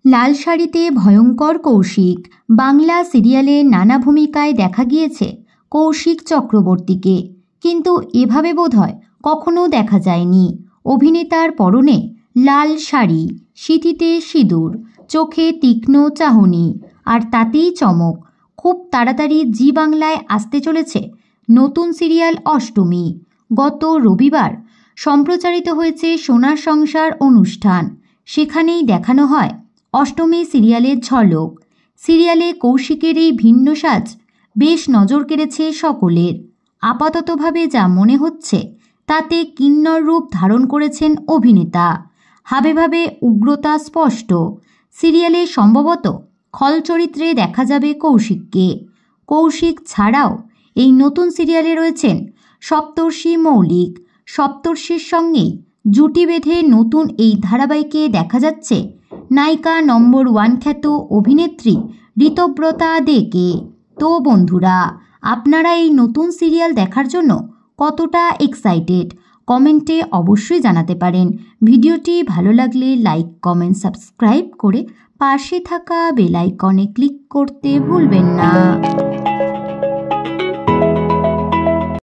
লাল শাড়িতে ভয়ঙ্কর কৌশিক। বাংলা সিরিয়ালে নানা ভূমিকায় দেখা গিয়েছে কৌশিক চক্রবর্তীকে, কিন্তু এভাবে বোধহয় কখনো দেখা যায়নি। অভিনেতার পরনে লাল শাড়ি, সিঁথিতে সিঁদুর, চোখে তীক্ষ্ণ চাহনি, আর তাতেই চমক। খুব তাড়াতাড়ি জি বাংলায় আসতে চলেছে নতুন সিরিয়াল অষ্টমী। গত রবিবার সম্প্রচারিত হয়েছে সোনার সংসার অনুষ্ঠান। সেখানেই দেখানো হয় অষ্টমী সিরিয়ালের ঝলক। সিরিয়ালে কৌশিকের এই ভিন্ন সাজ বেশ নজর কেড়েছে সকলের। আপাততভাবে যা মনে হচ্ছে তাতে কিন্নর রূপ ধারণ করেছেন অভিনেতা। হাবে ভাবে উগ্রতা স্পষ্ট। সিরিয়ালে সম্ভবত খল চরিত্রে দেখা যাবে কৌশিককে। কৌশিক ছাড়াও এই নতুন সিরিয়ালে রয়েছেন সপ্তর্ষি মৌলিক। সপ্তর্ষির সঙ্গেই জুটি বেঁধে নতুন এই ধারাবাহিকে দেখা যাচ্ছে নায়িকা নম্বর 1 খ্যাত অভিনেত্রী ঋতব্রতা দেকে। তো বন্ধুরা, আপনারা এই নতুন সিরিয়াল দেখার জন্য কতটা এক্সাইটেড কমেন্টে অবশ্যই জানাতে পারেন। ভিডিওটি ভালো লাগলে লাইক, কমেন্ট, সাবস্ক্রাইব করে পাশে থাকা বেল আইকনে ক্লিক করতে ভুলবেন না।